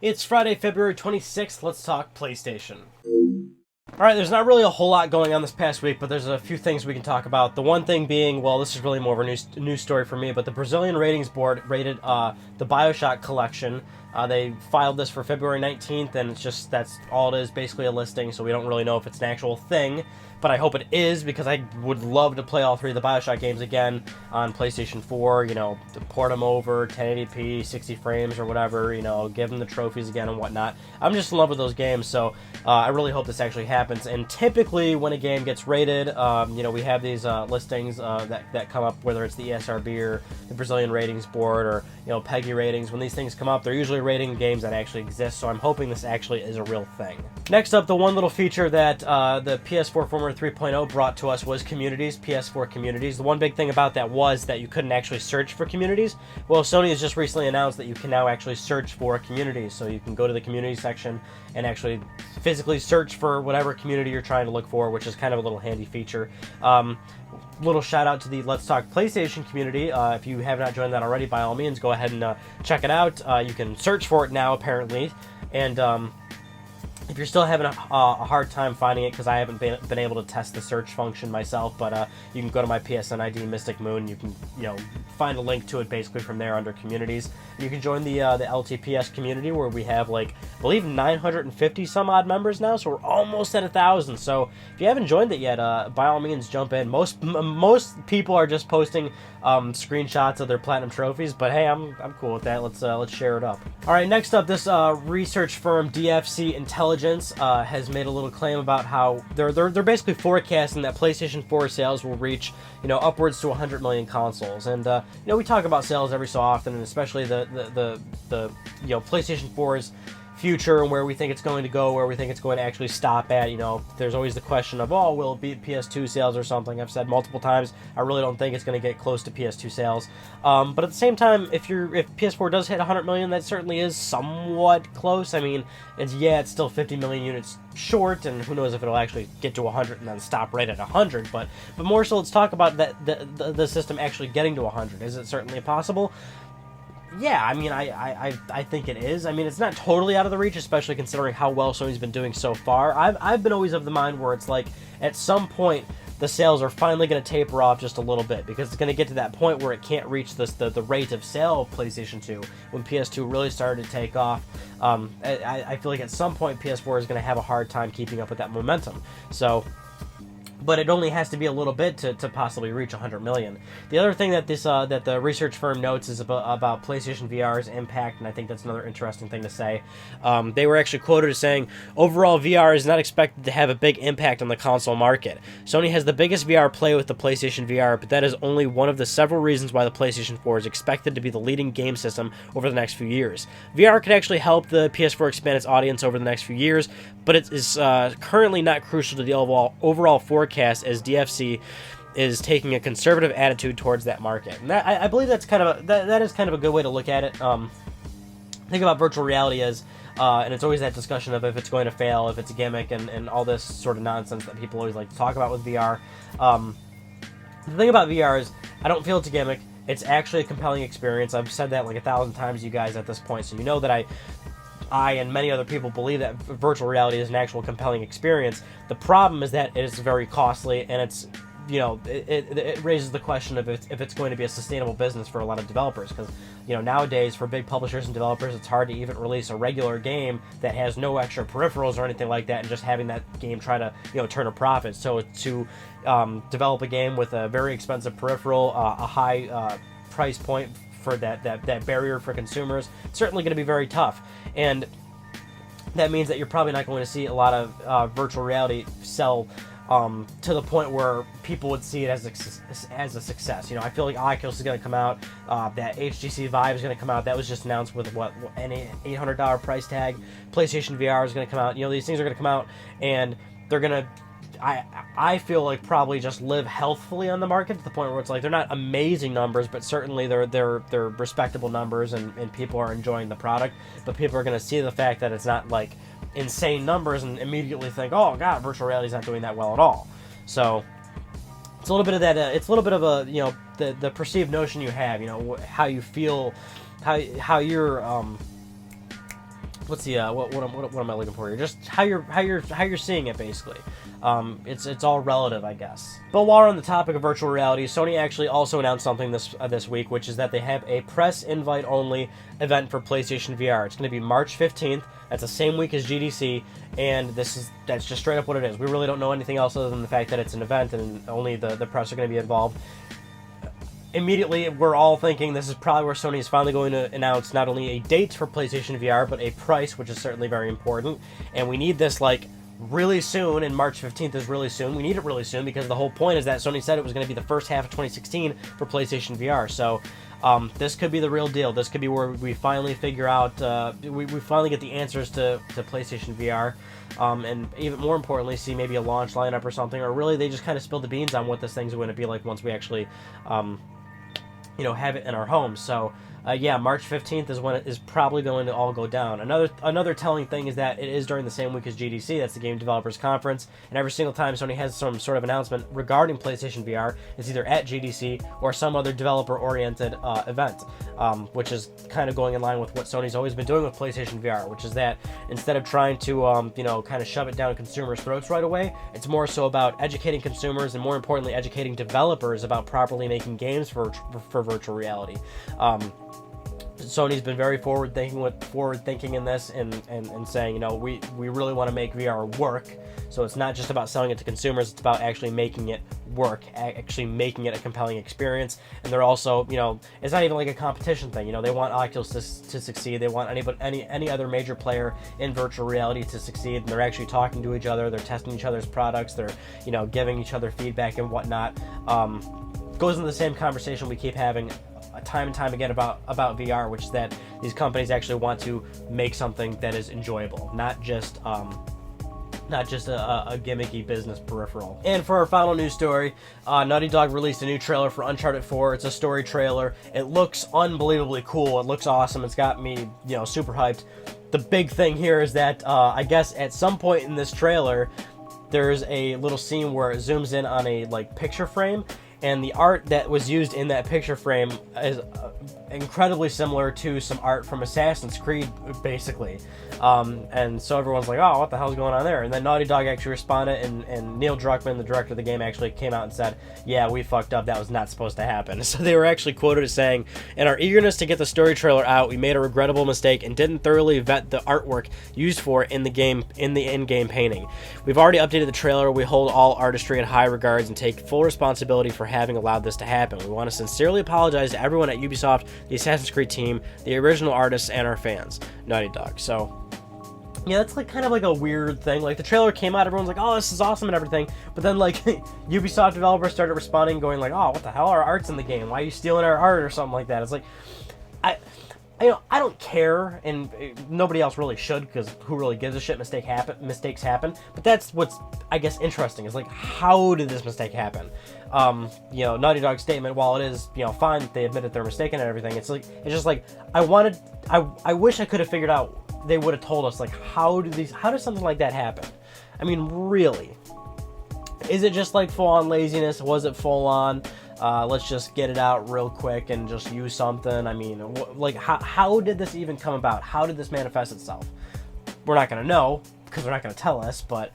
It's Friday, February 26th. Let's talk PlayStation. Alright, there's not really a whole lot going on this past week, but there's a few things we can talk about. The one thing being, well, this is really more of a news story for me, but the Brazilian ratings board rated the Bioshock collection. They filed this for February 19th, and it's just, that's all it is, basically a listing, so we don't really know if it's an actual thing. But I hope it is, because I would love to play all three of the Bioshock games again on PlayStation 4, you know, to port them over, 1080p, 60 frames or whatever, you know, give them the trophies again and whatnot. I'm just in love with those games, so I really hope this actually happens. And typically, when a game gets rated, you know, we have these listings that come up, whether it's the ESRB or the Brazilian Ratings Board or, you know, PEGI ratings. When these things come up, they're usually rating games that actually exist, so I'm hoping this actually is a real thing. Next up, the one little feature that the PS4 Formula 3.0 brought to us was communities, PS4 communities. The one big thing about that was that you couldn't actually search for communities. Well, Sony has just recently announced that you can now actually search for communities, so you can go to the community section and actually physically search for whatever community you're trying to look for, which is kind of a little handy feature. Little shout out to the Let's Talk PlayStation community. If you have not joined that already, by all means, go ahead and check it out. You can search for it now, apparently, and if you're still having a hard time finding it, because I haven't been able to test the search function myself, but you can go to my PSN ID, Mystic Moon. You can, you know, find a link to it basically from there under communities. You can join the LTPS community, where we have, like, I believe 950 some odd members now, so we're almost at 1,000. So if you haven't joined it yet, by all means jump in. Most people are just posting screenshots of their platinum trophies, but hey, I'm cool with that. Let's share it up. All right, next up, this research firm DFC Intelligence has made a little claim about how they're basically forecasting that PlayStation 4 sales will reach, you know, upwards to 100 million consoles. And you know, we talk about sales every so often, and especially the you know, PlayStation 4's future and where we think it's going to go, where we think it's going to actually stop at. You know, there's always the question of, oh, will it beat PS2 sales or something? I've said multiple times, I really don't think it's going to get close to PS2 sales. But at the same time, if PS4 does hit 100 million, that certainly is somewhat close. I mean, it's still 50 million units short, and who knows if it'll actually get to 100 and then stop right at 100. But more so, let's talk about the system actually getting to 100. Is it certainly possible? Yeah, I mean, I think it is. I mean, it's not totally out of the reach, especially considering how well Sony's been doing so far. I've been always of the mind where it's like, at some point, the sales are finally going to taper off just a little bit, because it's going to get to that point where it can't reach the rate of sale of PlayStation 2 when PS2 really started to take off. I feel like at some point PS4 is going to have a hard time keeping up with that momentum. So, but it only has to be a little bit to possibly reach 100 million. The other thing that that the research firm notes is about PlayStation VR's impact, and I think that's another interesting thing to say. They were actually quoted as saying, overall VR is not expected to have a big impact on the console market. Sony has the biggest VR play with the PlayStation VR, but that is only one of the several reasons why the PlayStation 4 is expected to be the leading game system over the next few years. VR could actually help the PS4 expand its audience over the next few years, but it is currently not crucial to the overall forecast, as DFC is taking a conservative attitude towards that market. And that, I believe that's kind of that is kind of a good way to look at it. Think about virtual reality as, and it's always that discussion of if it's going to fail, if it's a gimmick, and all this sort of nonsense that people always like to talk about with VR. The thing about VR is, I don't feel it's a gimmick. It's actually a compelling experience. I've said that like 1,000 times to you guys at this point, so you know that I and many other people believe that virtual reality is an actual compelling experience. The problem is that it is very costly, and it's, you know, it raises the question of if it's going to be a sustainable business for a lot of developers, because, you know, nowadays for big publishers and developers, it's hard to even release a regular game that has no extra peripherals or anything like that, and just having that game try to, you know, turn a profit. So to develop a game with a very expensive peripheral, a high price point for that barrier for consumers, it's certainly going to be very tough. And that means that you're probably not going to see a lot of virtual reality sell to the point where people would see it as a success. You know, I feel like Oculus is going to come out, that HTC Vive is going to come out. That was just announced with an $800 price tag. PlayStation VR is going to come out. You know, these things are going to come out, and they're going to, I feel like, probably just live healthfully on the market to the point where it's like they're not amazing numbers, but certainly they're respectable numbers, and people are enjoying the product. But people are going to see the fact that it's not like insane numbers and immediately think, oh god, virtual reality is not doing that well at all. So it's a little bit of that. It's a little bit of a, you know, the perceived notion you have. You know, how you feel, how you're what's the what am I looking for here? Just how you're seeing it, basically. It's all relative, I guess. But while we're on the topic of virtual reality, Sony actually also announced something this week, which is that they have a press invite only event for PlayStation VR. It's going to be March 15th. That's the same week as GDC, and that's just straight up what it is. We really don't know anything else other than the fact that it's an event and only the press are going to be involved. Immediately, we're all thinking this is probably where Sony is finally going to announce not only a date for PlayStation VR, but a price, which is certainly very important. And we need this, like, really soon, and March 15th is really soon. We need it really soon because the whole point is that Sony said it was going to be the first half of 2016 for PlayStation VR. So this could be the real deal. This could be where we finally figure out, we finally get the answers to PlayStation VR. And even more importantly, see maybe a launch lineup or something, or really they just kind of spill the beans on what this thing's going to be like once we actually have it in our homes. So yeah, March 15th is when it is probably going to all go down. Another telling thing is that it is during the same week as GDC. That's the Game Developers Conference, and every single time Sony has some sort of announcement regarding PlayStation VR, it's either at GDC or some other developer-oriented event, which is kind of going in line with what Sony's always been doing with PlayStation VR, which is that instead of trying to kind of shove it down consumers' throats right away, it's more so about educating consumers and, more importantly, educating developers about properly making games for virtual reality. Sony's been very forward thinking in this and saying, we really want to make VR work. So it's not just about selling it to consumers, it's about actually making it work, actually making it a compelling experience. And they're also, it's not even like a competition thing. They want Oculus to succeed. They want any other major player in virtual reality to succeed. And they're actually talking to each other. They're testing each other's products. They're, giving each other feedback and whatnot. Goes into the same conversation we keep having time and time again about VR, which is that these companies actually want to make something that is enjoyable, not just a gimmicky business peripheral. And for our final news story, Naughty Dog released a new trailer for Uncharted 4. It's a story trailer. It looks unbelievably cool. It looks awesome. It's got me, super hyped. The big thing here is that I guess at some point in this trailer, there's a little scene where it zooms in on a picture frame, and the art that was used in that picture frame is incredibly similar to some art from Assassin's Creed, basically. And so everyone's like, oh, what the hell's going on there? And then Naughty Dog actually responded, and Neil Druckmann, the director of the game, actually came out and said, yeah, we fucked up. That was not supposed to happen. So they were actually quoted as saying, in our eagerness to get the story trailer out, we made a regrettable mistake and didn't thoroughly vet the artwork used for in the in-game painting. We've already updated the trailer. We hold all artistry in high regards and take full responsibility for having allowed this to happen. We want to sincerely apologize to everyone at Ubisoft, the Assassin's Creed team, the original artists, and our fans. Naughty Dog. So yeah, that's kind of a weird thing. The trailer came out, everyone's like, oh, this is awesome and everything. But then Ubisoft developers started responding, going oh, what the hell? Our art's in the game. Why are you stealing our art or something like that? It's I don't care, and nobody else really should, because who really gives a shit? Mistakes happen. But that's what's, I guess, interesting, is how did this mistake happen? Naughty Dog's statement, while it is, fine that they admitted their mistake and everything, it's just I wish I could have figured out, they would have told us, how does something like that happen? I mean, really? Is it just full-on laziness? Was it full-on, let's just get it out real quick and just use something? I mean, how did this even come about? How did this manifest itself? We're not going to know, because they're not going to tell us, but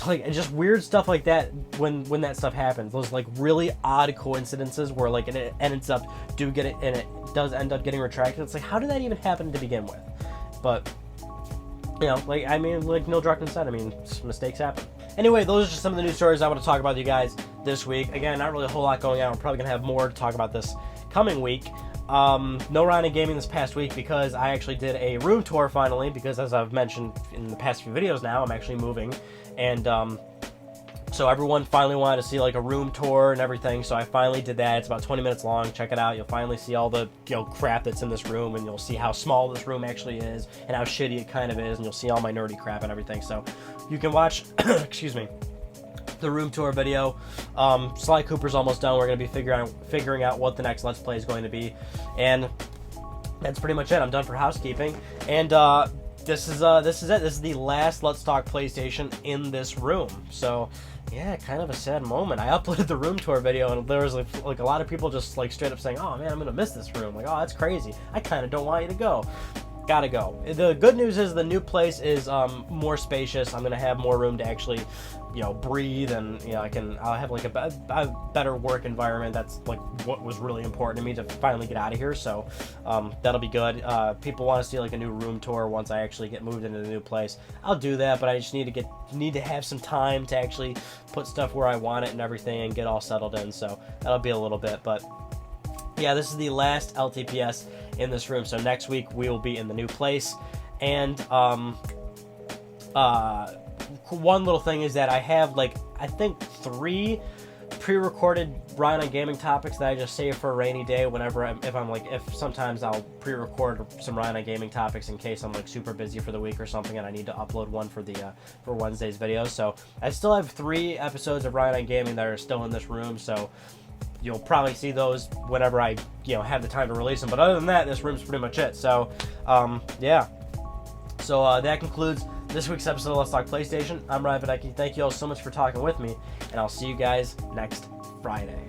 just weird stuff like that when that stuff happens. Those really odd coincidences where it ends up and it does end up getting retracted. It's how did that even happen to begin with? But Neil Druckmann said, mistakes happen. Anyway, those are just some of the news stories I want to talk about with you guys this week. Again, not really a whole lot going on. We're probably going to have more to talk about this coming week. No Ryan Gaming this past week because I actually did a room tour finally, because as I've mentioned in the past few videos now, I'm actually moving. And so everyone finally wanted to see a room tour and everything, so I finally did that. It's about 20 minutes long. Check it out. You'll finally see all the crap that's in this room, and you'll see how small this room actually is and how shitty it kind of is, and you'll see all my nerdy crap and everything. So you can watch excuse me, the room tour video. Sly Cooper's almost done. We're going to be figuring out what the next Let's Play is going to be, and that's pretty much it. I'm done for housekeeping, and this is it. This is the last Let's Talk PlayStation in this room. So yeah, kind of a sad moment. I uploaded the room tour video, and there was a lot of people just straight up saying, oh man, I'm gonna miss this room. Oh, that's crazy. I kind of don't want you to go. gotta go. The good news is the new place is more spacious. I'm gonna have more room to actually, you know, breathe, and you know, I'll have like a better work environment. That's like what was really important to me to finally get out of here. So that'll be good. People want to see like a new room tour once I actually get moved into the new place. I'll do that, but I just need to have some time to actually put stuff where I want it and everything and get all settled in. So that'll be a little bit, but yeah, this is the last LTPS in this room. So next week we will be in the new place. And one little thing is that I have like, I think 3 pre-recorded Ryan on Gaming topics that I just save for a rainy day whenever if sometimes I'll pre-record some Ryan on Gaming topics in case I'm like super busy for the week or something and I need to upload one for for Wednesday's video. So I still have 3 episodes of Ryan on Gaming that are still in this room, so you'll probably see those whenever I have the time to release them. But other than that, this room's pretty much it. So yeah, so that concludes this week's episode of Let's Talk PlayStation. I'm Ryan Beck. Thank you all so much for talking with me, and I'll see you guys next Friday.